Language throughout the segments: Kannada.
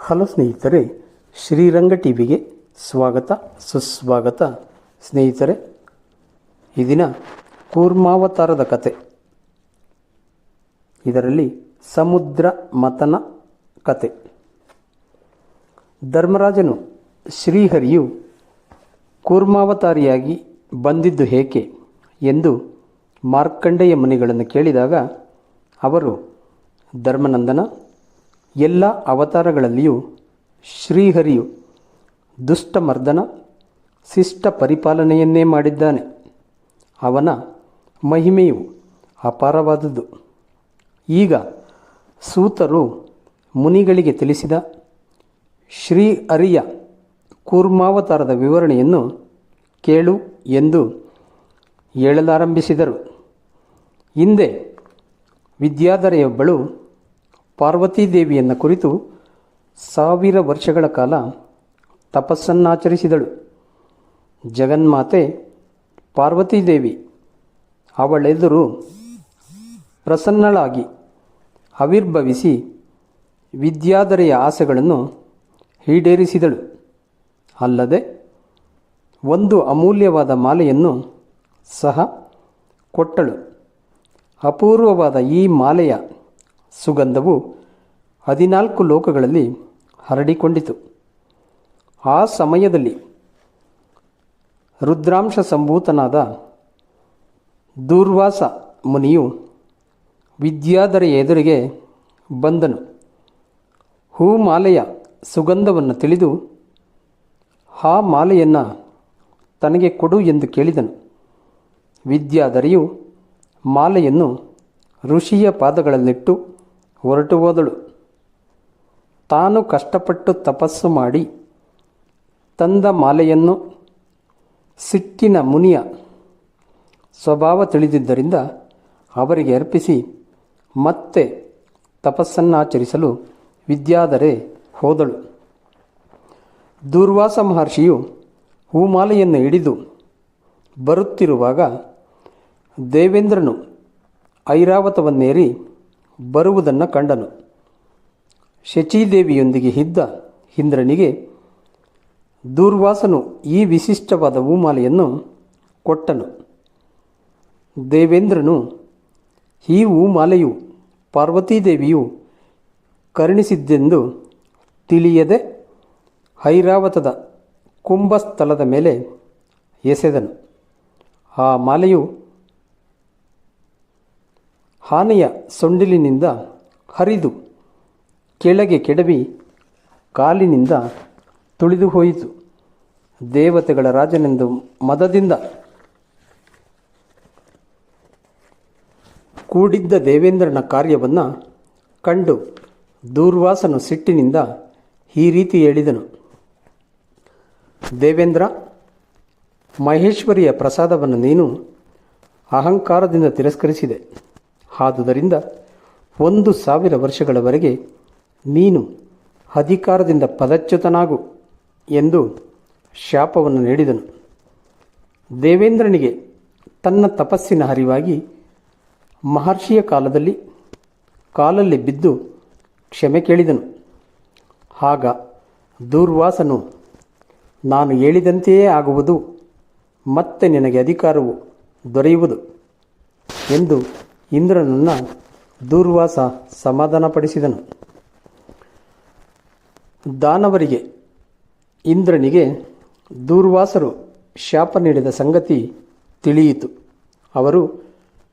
ಹಲೋ ಸ್ನೇಹಿತರೆ, ಶ್ರೀರಂಗ ಟಿವಿಗೆ ಸ್ವಾಗತ ಸುಸ್ವಾಗತ. ಸ್ನೇಹಿತರೆ, ಈ ದಿನ ಕೂರ್ಮಾವತಾರದ ಕತೆ. ಇದರಲ್ಲಿ ಸಮುದ್ರ ಮಥನ ಕತೆ. ಧರ್ಮರಾಜನು ಶ್ರೀಹರಿಯು ಕೂರ್ಮಾವತಾರಿಯಾಗಿ ಬಂದಿದ್ದು ಏಕೆ ಎಂದು ಮಾರ್ಕಂಡೇಯ ಮುನಿಗಳನ್ನು ಕೇಳಿದಾಗ ಅವರು, ಧರ್ಮನಂದನ, ಎಲ್ಲ ಅವತಾರಗಳಲ್ಲಿಯೂ ಶ್ರೀಹರಿಯು ದುಷ್ಟಮರ್ದನ ಶಿಷ್ಟ ಪರಿಪಾಲನೆಯನ್ನೇ ಮಾಡಿದ್ದಾನೆ. ಅವನ ಮಹಿಮೆಯು ಅಪಾರವಾದುದು. ಈಗ ಸೂತರು ಮುನಿಗಳಿಗೆ ತಿಳಿಸಿದ ಶ್ರೀಹರಿಯ ಕೂರ್ಮಾವತಾರದ ವಿವರಣೆಯನ್ನು ಕೇಳು ಎಂದು ಹೇಳಲಾರಂಭಿಸಿದರು. ಹಿಂದೆ ವಿದ್ಯಾಧರೆಯೊಬ್ಬಳು ಪಾರ್ವತೀದೇವಿಯನ್ನು ಕುರಿತು 1000 ವರ್ಷಗಳ ಕಾಲ ತಪಸ್ಸನ್ನಾಚರಿಸಿದಳು. ಜಗನ್ಮಾತೆ ಪಾರ್ವತೀದೇವಿ ಅವಳೆದುರು ಪ್ರಸನ್ನಳಾಗಿ ಆವಿರ್ಭವಿಸಿ ವಿದ್ಯಾಧರೆಯ ಆಸೆಗಳನ್ನು ಈಡೇರಿಸಿದಳು. ಅಲ್ಲದೆ ಒಂದು ಅಮೂಲ್ಯವಾದ ಮಾಲೆಯನ್ನು ಸಹ ಕೊಟ್ಟಳು. ಅಪೂರ್ವವಾದ ಈ ಮಾಲೆಯ ಸುಗಂಧವು 14 ಲೋಕಗಳಲ್ಲಿ ಹರಡಿಕೊಂಡಿತು. ಆ ಸಮಯದಲ್ಲಿ ರುದ್ರಾಂಶ ಸಂಭೂತನಾದ ದೂರ್ವಾಸ ಮುನಿಯು ವಿದ್ಯಾಧರೆಯ ಎದುರಿಗೆ ಬಂದನು. ಹೂಮಾಲೆಯ ಸುಗಂಧವನ್ನು ತಿಳಿದು ಆ ಮಾಲೆಯನ್ನು ತನಗೆ ಕೊಡು ಎಂದು ಕೇಳಿದನು. ವಿದ್ಯಾಧರೆಯು ಮಾಲೆಯನ್ನು ಋಷಿಯ ಪಾದಗಳಲ್ಲಿಟ್ಟು ಹೊರಟು ಹೋದಳು. ತಾನು ಕಷ್ಟಪಟ್ಟು ತಪಸ್ಸು ಮಾಡಿ ತಂದ ಮಾಲೆಯನ್ನು ಸಿಟ್ಟಿನ ಮುನಿಯ ಸ್ವಭಾವ ತಿಳಿದಿದ್ದರಿಂದ ಅವರಿಗೆ ಅರ್ಪಿಸಿ ಮತ್ತೆ ತಪಸ್ಸನ್ನಾಚರಿಸಲು ವಿದ್ಯಾಧರೆ ಹೋದಳು. ದೂರ್ವಾಸ ಮಹರ್ಷಿಯು ಹೂಮಾಲೆಯನ್ನು ಹಿಡಿದು ಬರುತ್ತಿರುವಾಗ ದೇವೇಂದ್ರನು ಐರಾವತವನ್ನೇರಿ ಬರುವುದನ್ನು ಕಂಡನು. ಶಚೀದೇವಿಯೊಂದಿಗೆ ಇದ್ದ ಇಂದ್ರನಿಗೆ ದೂರ್ವಾಸನು ಈ ವಿಶಿಷ್ಟವಾದ ಹೂಮಾಲೆಯನ್ನು ಕೊಟ್ಟನು. ದೇವೇಂದ್ರನು ಈ ಹೂಮಾಲೆಯು ಪಾರ್ವತೀದೇವಿಯು ಕರುಣಿಸಿದ್ದೆಂದು ತಿಳಿಯದೆ ಐರಾವತದ ಕುಂಭಸ್ಥಲದ ಮೇಲೆ ಎಸೆದನು. ಆ ಮಾಲೆಯು ಆನೆಯ ಸೊಂಡಿಲಿನಿಂದ ಹರಿದು ಕೆಳಗೆ ಕೆಡವಿ ಕಾಲಿನಿಂದ ತುಳಿದು ಹೋಯಿತು. ದೇವತೆಗಳ ರಾಜನೆಂದು ಮದದಿಂದ ಕೂಡಿದ್ದ ದೇವೇಂದ್ರನ ಕಾರ್ಯವನ್ನು ಕಂಡು ದೂರ್ವಾಸನು ಸಿಟ್ಟಿನಿಂದ ಈ ರೀತಿ ಹೇಳಿದನು. ದೇವೇಂದ್ರ, ಮಹೇಶ್ವರಿಯ ಪ್ರಸಾದವನ್ನು ನೀನು ಅಹಂಕಾರದಿಂದ ತಿರಸ್ಕರಿಸಿದೆ. ಆದುದರಿಂದ 1000 ವರ್ಷಗಳವರೆಗೆ ನೀನು ಅಧಿಕಾರದಿಂದ ಪದಚ್ಯುತನಾಗು ಎಂದು ಶಾಪವನ್ನು ನೀಡಿದನು. ದೇವೇಂದ್ರನಿಗೆ ತನ್ನ ತಪಸ್ಸಿನ ಅರಿವಾಗಿ ಮಹರ್ಷಿಯ ಕಾಲಲ್ಲಿ ಬಿದ್ದು ಕ್ಷಮೆ ಕೇಳಿದನು. ಆಗ ದೂರ್ವಾಸನು, ನಾನು ಹೇಳಿದಂತೆಯೇ ಆಗುವುದು, ಮತ್ತೆ ನಿನಗೆ ಅಧಿಕಾರವು ದೊರೆಯುವುದು ಎಂದು ಇಂದ್ರನನ್ನು ದೂರ್ವಾಸ ಸಮಾಧಾನಪಡಿಸಿದನು. ದಾನವರಿಗೆ ಇಂದ್ರನಿಗೆ ದೂರ್ವಾಸರು ಶಾಪ ನೀಡಿದ ಸಂಗತಿ ತಿಳಿಯಿತು. ಅವರು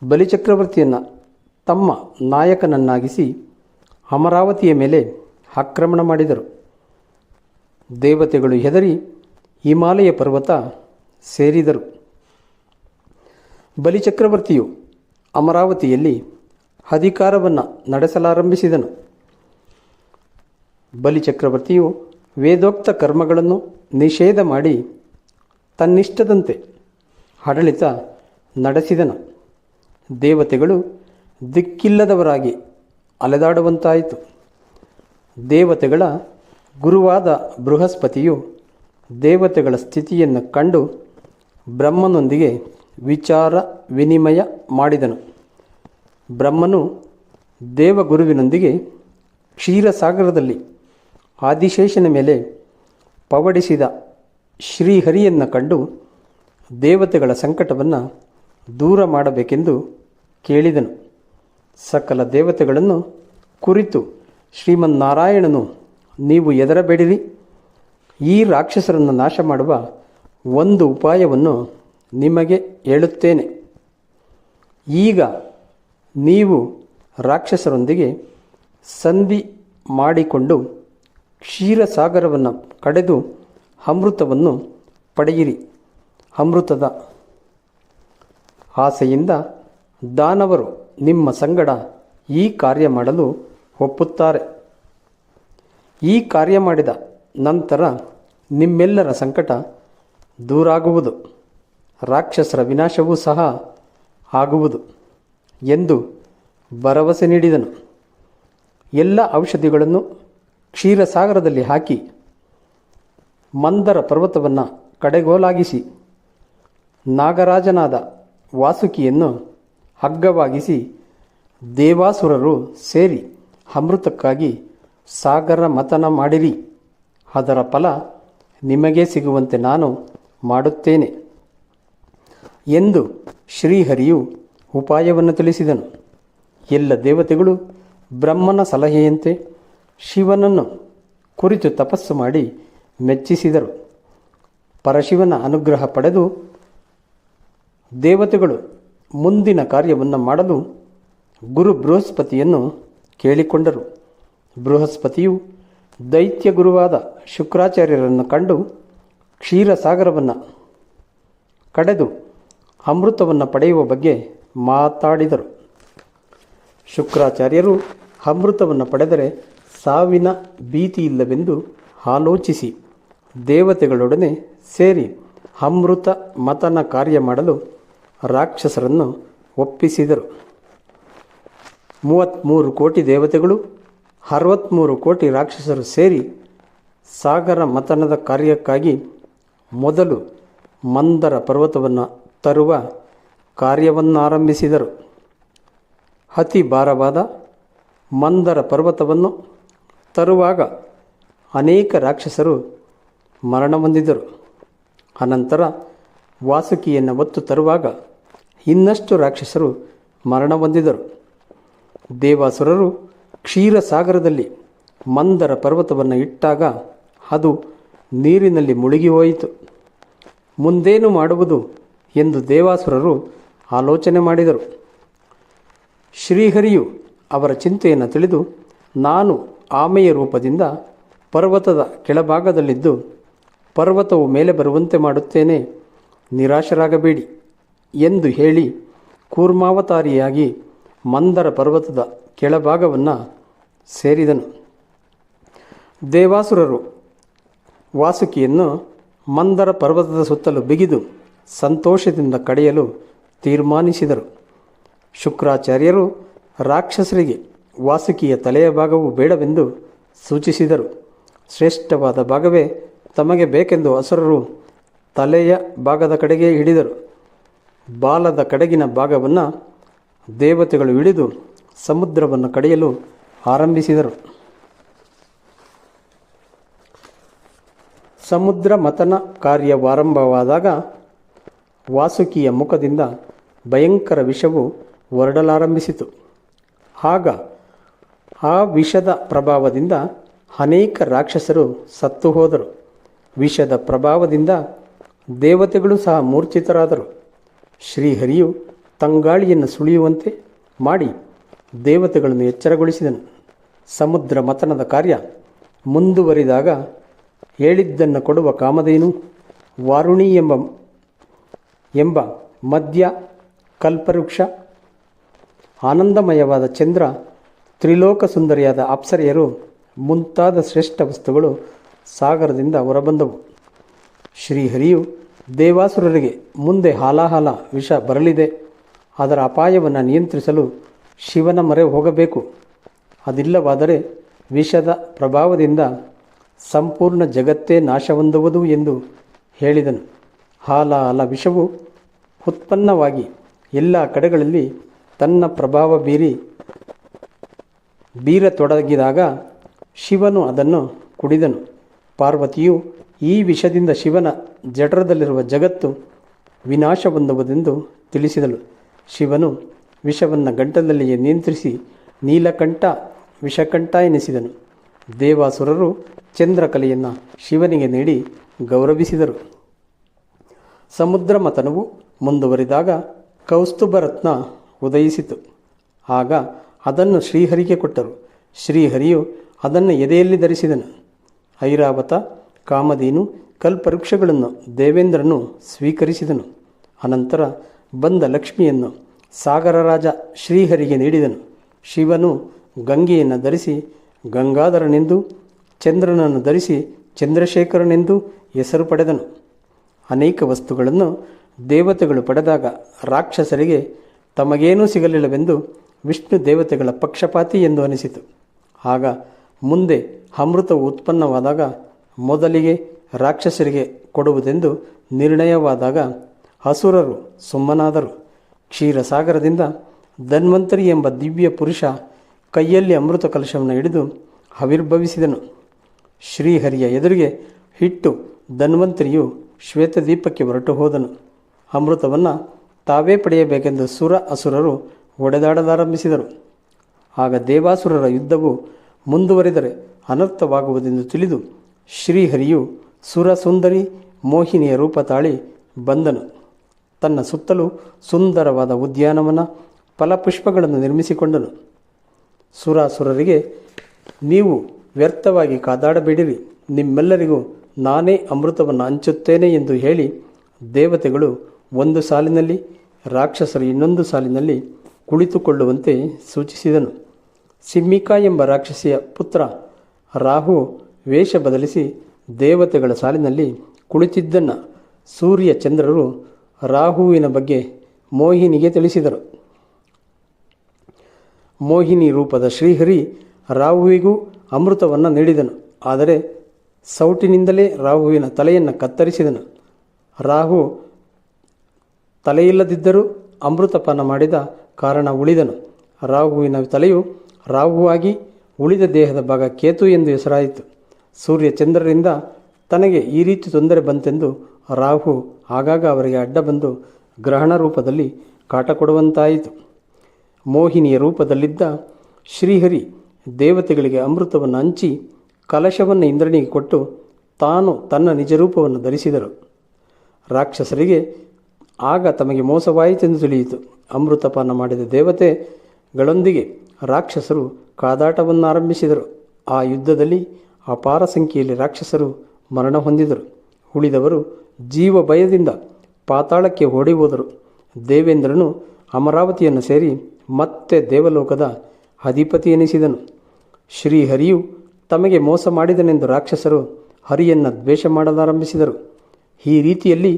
ಬಲಿಚಕ್ರವರ್ತಿಯನ್ನು ತಮ್ಮ ನಾಯಕನನ್ನಾಗಿಸಿ ಅಮರಾವತಿಯ ಮೇಲೆ ಆಕ್ರಮಣ ಮಾಡಿದರು. ದೇವತೆಗಳು ಹೆದರಿ ಹಿಮಾಲಯ ಪರ್ವತ ಸೇರಿದರು. ಬಲಿಚಕ್ರವರ್ತಿಯು ಅಮರಾವತಿಯಲ್ಲಿ ಅಧಿಕಾರವನ್ನು ನಡೆಸಲಾರಂಭಿಸಿದನು. ಬಲಿಚಕ್ರವರ್ತಿಯು ವೇದೋಕ್ತ ಕರ್ಮಗಳನ್ನು ನಿಷೇಧ ಮಾಡಿ ತನ್ನಿಷ್ಟದಂತೆ ಆಡಳಿತ ನಡೆಸಿದನು. ದೇವತೆಗಳು ದಿಕ್ಕಿಲ್ಲದವರಾಗಿ ಅಲೆದಾಡುವಂತಾಯಿತು. ದೇವತೆಗಳ ಗುರುವಾದ ಬೃಹಸ್ಪತಿಯು ದೇವತೆಗಳ ಸ್ಥಿತಿಯನ್ನು ಕಂಡು ಬ್ರಹ್ಮನೊಂದಿಗೆ ವಿಚಾರ ವಿನಿಮಯ ಮಾಡಿದನು. ಬ್ರಹ್ಮನು ದೇವಗುರುವಿನೊಂದಿಗೆ ಕ್ಷೀರಸಾಗರದಲ್ಲಿ ಆದಿಶೇಷನ ಮೇಲೆ ಪವಡಿಸಿದ ಶ್ರೀಹರಿಯನ್ನು ಕಂಡು ದೇವತೆಗಳ ಸಂಕಟವನ್ನು ದೂರ ಮಾಡಬೇಕೆಂದು ಕೇಳಿದನು. ಸಕಲ ದೇವತೆಗಳನ್ನು ಕುರಿತು ಶ್ರೀಮನ್ನಾರಾಯಣನು, ನೀವು ಹೆದರಬೇಡಿರಿ, ಈ ರಾಕ್ಷಸರನ್ನು ನಾಶ ಮಾಡುವ ಒಂದು ಉಪಾಯವನ್ನು ನಿಮಗೆ ಹೇಳುತ್ತೇನೆ. ಈಗ ನೀವು ರಾಕ್ಷಸರೊಂದಿಗೆ ಸಂಧಿ ಮಾಡಿಕೊಂಡು ಕ್ಷೀರಸಾಗರವನ್ನು ಕಡೆದು ಅಮೃತವನ್ನು ಪಡೆಯಿರಿ. ಅಮೃತದ ಆಸೆಯಿಂದ ದಾನವರು ನಿಮ್ಮ ಸಂಗಡ ಈ ಕಾರ್ಯ ಮಾಡಲು ಒಪ್ಪುತ್ತಾರೆ. ಈ ಕಾರ್ಯ ಮಾಡಿದ ನಂತರ ನಿಮ್ಮೆಲ್ಲರ ಸಂಕಟ ದೂರಾಗುವುದು, ರಾಕ್ಷಸರ ವಿನಾಶವೂ ಸಹ ಆಗುವುದು ಎಂದು ಭರವಸೆ ನೀಡಿದನು. ಎಲ್ಲ ಔಷಧಿಗಳನ್ನು ಕ್ಷೀರಸಾಗರದಲ್ಲಿ ಹಾಕಿ ಮಂದರ ಪರ್ವತವನ್ನು ಕಡೆಗೋಲಾಗಿಸಿ ನಾಗರಾಜನಾದ ವಾಸುಕಿಯನ್ನು ಹಗ್ಗವಾಗಿಸಿ ದೇವಾಸುರರು ಸೇರಿ ಅಮೃತಕ್ಕಾಗಿ ಸಾಗರ ಮಥನ ಮಾಡಿರಿ. ಅದರ ಫಲ ನಿಮಗೆ ಸಿಗುವಂತೆ ನಾನು ಮಾಡುತ್ತೇನೆ ಎಂದು ಶ್ರೀಹರಿಯು ಉಪಾಯವನ್ನು ತಿಳಿಸಿದನು. ಎಲ್ಲ ದೇವತೆಗಳು ಬ್ರಹ್ಮನ ಸಲಹೆಯಂತೆ ಶಿವನನ್ನು ಕುರಿತು ತಪಸ್ಸು ಮಾಡಿ ಮೆಚ್ಚಿಸಿದರು. ಪರಶಿವನ ಅನುಗ್ರಹ ಪಡೆದು ದೇವತೆಗಳು ಮುಂದಿನ ಕಾರ್ಯವನ್ನು ಮಾಡಲು ಗುರು ಬೃಹಸ್ಪತಿಯನ್ನು ಕೇಳಿಕೊಂಡರು. ಬೃಹಸ್ಪತಿಯು ದೈತ್ಯ ಗುರುವಾದ ಶುಕ್ರಾಚಾರ್ಯರನ್ನು ಕಂಡು ಕ್ಷೀರಸಾಗರವನ್ನು ಕಡೆದು ಅಮೃತವನ್ನು ಪಡೆಯುವ ಬಗ್ಗೆ ಮಾತಾಡಿದರು. ಶುಕ್ರಾಚಾರ್ಯರು ಅಮೃತವನ್ನು ಪಡೆದರೆ ಸಾವಿನ ಭೀತಿಯಿಲ್ಲವೆಂದು ಆಲೋಚಿಸಿ ದೇವತೆಗಳೊಡನೆ ಸೇರಿ ಅಮೃತ ಮಥನ ಕಾರ್ಯ ಮಾಡಲು ರಾಕ್ಷಸರನ್ನು ಒಪ್ಪಿಸಿದರು. 33 ಕೋಟಿ ದೇವತೆಗಳು 63 ಕೋಟಿ ರಾಕ್ಷಸರು ಸೇರಿ ಸಾಗರ ಮಥನದ ಕಾರ್ಯಕ್ಕಾಗಿ ಮೊದಲು ಮಂದರ ಪರ್ವತವನ್ನು ತರುವ ಕಾರ್ಯವನ್ನಾರಂಭಿಸಿದರು. ಅತಿ ಭಾರವಾದ ಮಂದರ ಪರ್ವತವನ್ನು ತರುವಾಗ ಅನೇಕ ರಾಕ್ಷಸರು ಮರಣ ಹೊಂದಿದರು. ಅನಂತರ ವಾಸುಕಿಯನ್ನು ಹೊತ್ತು ತರುವಾಗ ಇನ್ನಷ್ಟು ರಾಕ್ಷಸರು ಮರಣ ಹೊಂದಿದರು. ದೇವಾಸುರರು ಕ್ಷೀರಸಾಗರದಲ್ಲಿ ಮಂದರ ಪರ್ವತವನ್ನು ಇಟ್ಟಾಗ ಅದು ನೀರಿನಲ್ಲಿ ಮುಳುಗಿ ಹೋಯಿತು. ಮುಂದೇನು ಮಾಡುವುದು ಎಂದು ದೇವಾಸುರರು ಆಲೋಚನೆ ಮಾಡಿದರು. ಶ್ರೀಹರಿಯು ಅವರ ಚಿಂತೆಯನ್ನು ತಿಳಿದು, ನಾನು ಆಮೆಯ ರೂಪದಿಂದ ಪರ್ವತದ ಕೆಳಭಾಗದಲ್ಲಿದ್ದು ಪರ್ವತವು ಮೇಲೆ ಬರುವಂತೆ ಮಾಡುತ್ತೇನೆ, ನಿರಾಶರಾಗಬೇಡಿ ಎಂದು ಹೇಳಿ ಕೂರ್ಮಾವತಾರಿಯಾಗಿ ಮಂದರ ಪರ್ವತದ ಕೆಳಭಾಗವನ್ನು ಸೇರಿದನು. ದೇವಾಸುರರು ವಾಸುಕಿಯನ್ನು ಮಂದರ ಪರ್ವತದ ಸುತ್ತಲೂ ಬಿಗಿದು ಸಂತೋಷದಿಂದ ಕಡೆಯಲು ತೀರ್ಮಾನಿಸಿದರು. ಶುಕ್ರಾಚಾರ್ಯರು ರಾಕ್ಷಸರಿಗೆ ವಾಸುಕಿಯ ತಲೆಯ ಭಾಗವು ಬೇಡವೆಂದು ಸೂಚಿಸಿದರು. ಶ್ರೇಷ್ಠವಾದ ಭಾಗವೇ ತಮಗೆ ಬೇಕೆಂದು ಅಸುರರು ತಲೆಯ ಭಾಗದ ಕಡೆಗೆ ಹಿಡಿದರು. ಬಾಲದ ಕಡೆಗಿನ ಭಾಗವನ್ನು ದೇವತೆಗಳು ಹಿಡಿದು ಸಮುದ್ರವನ್ನು ಕಡೆಯಲು ಆರಂಭಿಸಿದರು. ಸಮುದ್ರ ಮಥನ ಕಾರ್ಯವಾರಂಭವಾದಾಗ ವಾಸುಕಿಯ ಮುಖದಿಂದ ಭಯಂಕರ ವಿಷವು ಹೊರಡಲಾರಂಭಿಸಿತು. ಆಗ ಆ ವಿಷದ ಪ್ರಭಾವದಿಂದ ಅನೇಕ ರಾಕ್ಷಸರು ಸತ್ತು ಹೋದರು. ವಿಷದ ಪ್ರಭಾವದಿಂದ ದೇವತೆಗಳು ಸಹ ಮೂರ್ಛಿತರಾದರು. ಶ್ರೀಹರಿಯು ತಂಗಾಳಿಯನ್ನು ಸುಳಿಯುವಂತೆ ಮಾಡಿ ದೇವತೆಗಳನ್ನು ಎಚ್ಚರಗೊಳಿಸಿದನು. ಸಮುದ್ರ ಮಥನದ ಕಾರ್ಯ ಮುಂದುವರಿದಾಗ ಹೇಳಿದ್ದನ್ನು ಕೊಡುವ ಕಾಮಧೇನು, ವಾರುಣಿ ಎಂಬ ಮಧ್ಯ ಕಲ್ಪವೃಕ್ಷ, ಆನಂದಮಯವಾದ ಚಂದ್ರ, ತ್ರಿಲೋಕ ಸುಂದರಿಯಾದ ಅಪ್ಸರೆಯರು ಮುಂತಾದ ಶ್ರೇಷ್ಠ ವಸ್ತುಗಳು ಸಾಗರದಿಂದ ಹೊರಬಂದವು. ಶ್ರೀಹರಿಯು ದೇವಾಸುರರಿಗೆ ಮುಂದೆ ಹಾಲಾಹಲ ವಿಷ ಬರಲಿದೆ, ಅದರ ಅಪಾಯವನ್ನು ನಿಯಂತ್ರಿಸಲು ಶಿವನ ಮೊರೆ ಹೋಗಬೇಕು, ಅದಿಲ್ಲವಾದರೆ ವಿಷದ ಪ್ರಭಾವದಿಂದ ಸಂಪೂರ್ಣ ಜಗತ್ತೇ ನಾಶ ಹೊಂದುವುದು ಎಂದು ಹೇಳಿದನು. ಹಾಲಾಹಲ ವಿಷವು ಉತ್ಪನ್ನವಾಗಿ ಎಲ್ಲ ಕಡೆಗಳಲ್ಲಿ ತನ್ನ ಪ್ರಭಾವ ಬೀರತೊಡಗಿದಾಗ ಶಿವನು ಅದನ್ನು ಕುಡಿದನು. ಪಾರ್ವತಿಯು ಈ ವಿಷದಿಂದ ಶಿವನ ಜಠರದಲ್ಲಿರುವ ಜಗತ್ತು ವಿನಾಶ ಹೊಂದುವುದೆಂದು ತಿಳಿಸಿದಳು. ಶಿವನು ವಿಷವನ್ನು ಗಂಟಲಲ್ಲಿಯೇ ನಿಯಂತ್ರಿಸಿ ನೀಲಕಂಠ ವಿಷಕಂಠ ಎನಿಸಿದನು. ದೇವಾಸುರರು ಚಂದ್ರಕಲೆಯನ್ನು ಶಿವನಿಗೆ ನೀಡಿ ಗೌರವಿಸಿದರು. ಸಮುದ್ರ ಮಥನವು ಮುಂದುವರಿದಾಗ ಕೌಸ್ತುಭರತ್ನ ಉದಯಿಸಿತು. ಆಗ ಅದನ್ನು ಶ್ರೀಹರಿಗೆ ಕೊಟ್ಟರು. ಶ್ರೀಹರಿಯು ಅದನ್ನು ಎದೆಯಲ್ಲಿ ಧರಿಸಿದನು. ಐರಾವತ, ಕಾಮಧೇನು, ಕಲ್ಪವೃಕ್ಷಗಳನ್ನು ದೇವೇಂದ್ರನು ಸ್ವೀಕರಿಸಿದನು. ಅನಂತರ ಬಂದ ಲಕ್ಷ್ಮಿಯನ್ನು ಸಾಗರ ರಾಜ ಶ್ರೀಹರಿಗೆ ನೀಡಿದನು. ಶಿವನು ಗಂಗೆಯನ್ನು ಧರಿಸಿ ಗಂಗಾಧರನೆಂದು, ಚಂದ್ರನನ್ನು ಧರಿಸಿ ಚಂದ್ರಶೇಖರನೆಂದು ಹೆಸರು ಪಡೆದನು. ಅನೇಕ ವಸ್ತುಗಳನ್ನು ದೇವತೆಗಳು ಪಡೆದಾಗ ರಾಕ್ಷಸರಿಗೆ ತಮಗೇನೂ ಸಿಗಲಿಲ್ಲವೆಂದು ವಿಷ್ಣು ದೇವತೆಗಳ ಪಕ್ಷಪಾತಿ ಎಂದು ಅನಿಸಿತು. ಆಗ ಮುಂದೆ ಅಮೃತವು ಉತ್ಪನ್ನವಾದಾಗ ಮೊದಲಿಗೆ ರಾಕ್ಷಸರಿಗೆ ಕೊಡುವುದೆಂದು ನಿರ್ಣಯವಾದಾಗ ಅಸುರರು ಸುಮ್ಮನಾದರು. ಕ್ಷೀರಸಾಗರದಿಂದ ಧನ್ವಂತರಿ ಎಂಬ ದಿವ್ಯ ಪುರುಷ ಕೈಯಲ್ಲಿ ಅಮೃತ ಕಲಶವನ್ನು ಹಿಡಿದು ಆವಿರ್ಭವಿಸಿದನು. ಶ್ರೀಹರಿಯ ಎದುರಿಗೆ ಇಟ್ಟು ಧನ್ವಂತರಿಯು ಶ್ವೇತದೀಪಕ್ಕೆ ಹೊರಟು ಹೋದನು. ಅಮೃತವನ್ನು ತಾವೇ ಪಡೆಯಬೇಕೆಂದು ಸುರ ಅಸುರರು ಒಡೆದಾಡಲಾರಂಭಿಸಿದರು. ಆಗ ದೇವಾಸುರರ ಯುದ್ಧವು ಮುಂದುವರಿದರೆ ಅನರ್ಥವಾಗುವುದೆಂದು ತಿಳಿದು ಶ್ರೀಹರಿಯು ಸುರ ಸುಂದರಿ ಮೋಹಿನಿಯ ರೂಪ ತಾಳಿ ಬಂದನು. ತನ್ನ ಸುತ್ತಲೂ ಸುಂದರವಾದ ಉದ್ಯಾನವನ ಫಲಪುಷ್ಪಗಳನ್ನು ನಿರ್ಮಿಸಿಕೊಂಡನು. ಸುರಾಸುರರಿಗೆ, ನೀವು ವ್ಯರ್ಥವಾಗಿ ಕಾದಾಡಬೇಡಿರಿ, ನಿಮ್ಮೆಲ್ಲರಿಗೂ ನಾನೇ ಅಮೃತವನ್ನು ಹಂಚುತ್ತೇನೆ ಎಂದು ಹೇಳಿ ದೇವತೆಗಳು ಒಂದು ಸಾಲಿನಲ್ಲಿ, ರಾಕ್ಷಸರು ಇನ್ನೊಂದು ಸಾಲಿನಲ್ಲಿ ಕುಳಿತುಕೊಳ್ಳುವಂತೆ ಸೂಚಿಸಿದನು. ಸಿಮ್ಮಿಕಾ ಎಂಬ ರಾಕ್ಷಸಿಯ ಪುತ್ರ ರಾಹು ವೇಷ ಬದಲಿಸಿ ದೇವತೆಗಳ ಸಾಲಿನಲ್ಲಿ ಕುಳಿತಿದ್ದನ್ನು ಸೂರ್ಯ ಚಂದ್ರರು ರಾಹುವಿನ ಬಗ್ಗೆ ಮೋಹಿನಿಗೆ ತಿಳಿಸಿದರು. ಮೋಹಿನಿ ರೂಪದ ಶ್ರೀಹರಿ ರಾಹುವಿಗೂ ಅಮೃತವನ್ನು ನೀಡಿದನು. ಆದರೆ ಸೌಟಿನಿಂದಲೇ ರಾಹುವಿನ ತಲೆಯನ್ನು ಕತ್ತರಿಸಿದನು. ರಾಹು ತಲೆಯಿಲ್ಲದಿದ್ದರೂ ಅಮೃತಪಾನ ಮಾಡಿದ ಕಾರಣ ಉಳಿದನು. ರಾಹುವಿನ ತಲೆಯು ರಾಹುವಾಗಿ ಉಳಿದ ದೇಹದ ಭಾಗ ಕೇತು ಎಂದು ಹೆಸರಾಯಿತು. ಸೂರ್ಯ ಚಂದ್ರರಿಂದ ತನಗೆ ಈ ರೀತಿ ತೊಂದರೆ ಬಂತೆಂದು ರಾಹು ಆಗಾಗ ಅವರಿಗೆ ಅಡ್ಡ ಬಂದು ಗ್ರಹಣ ರೂಪದಲ್ಲಿ ಕಾಟ ಕೊಡುವಂತಾಯಿತು. ಮೋಹಿನಿಯ ರೂಪದಲ್ಲಿದ್ದ ಶ್ರೀಹರಿ ದೇವತೆಗಳಿಗೆ ಅಮೃತವನ್ನು ಹಂಚಿ ಕಲಶವನ್ನು ಇಂದ್ರನಿಗೆ ಕೊಟ್ಟು ತಾನು ತನ್ನ ನಿಜರೂಪವನ್ನು ಧರಿಸಿದರು. ರಾಕ್ಷಸರಿಗೆ ಆಗ ತಮಗೆ ಮೋಸವಾಯಿತೆಂದು ತಿಳಿಯಿತು. ಅಮೃತಪಾನ ಮಾಡಿದ ದೇವತೆಗಳೊಂದಿಗೆ ರಾಕ್ಷಸರು ಕಾದಾಟವನ್ನು ಆರಂಭಿಸಿದರು. ಆ ಯುದ್ಧದಲ್ಲಿ ಅಪಾರ ಸಂಖ್ಯೆಯಲ್ಲಿ ರಾಕ್ಷಸರು ಮರಣ ಹೊಂದಿದರು. ಉಳಿದವರು ಜೀವ ಭಯದಿಂದ ಪಾತಾಳಕ್ಕೆ ಓಡಿ ಹೋದರು. ದೇವೇಂದ್ರನು ಅಮರಾವತಿಯನ್ನು ಸೇರಿ ಮತ್ತೆ ದೇವಲೋಕದ ಅಧಿಪತಿ ಎನಿಸಿದನು. ಶ್ರೀಹರಿಯು ತಮಗೆ ಮೋಸ ಮಾಡಿದನೆಂದು ರಾಕ್ಷಸರು ಹರಿಯನ್ನು ದ್ವೇಷ ಮಾಡಲಾರಂಭಿಸಿದರು. ಈ ರೀತಿಯಲ್ಲಿ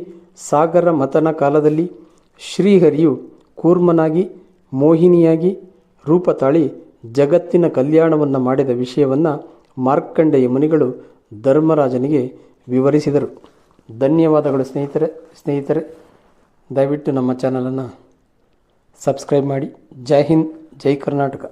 ಸಾಗರ ಮಥನ ಕಾಲದಲ್ಲಿ ಶ್ರೀಹರಿಯು ಕೂರ್ಮನಾಗಿ ಮೋಹಿನಿಯಾಗಿ ರೂಪ ತಾಳಿ ಜಗತ್ತಿನ ಕಲ್ಯಾಣವನ್ನು ಮಾಡಿದ ವಿಷಯವನ್ನು ಮಾರ್ಕಂಡೇಯ ಮುನಿಗಳು ಧರ್ಮರಾಜನಿಗೆ ವಿವರಿಸಿದರು. ಧನ್ಯವಾದಗಳು ಸ್ನೇಹಿತರೆ ದಯವಿಟ್ಟು ನಮ್ಮ ಚಾನಲನ್ನು ಸಬ್ಸ್ಕ್ರೈಬ್ ಮಾಡಿ. ಜೈ ಹಿಂದ್, ಜೈ ಕರ್ನಾಟಕ.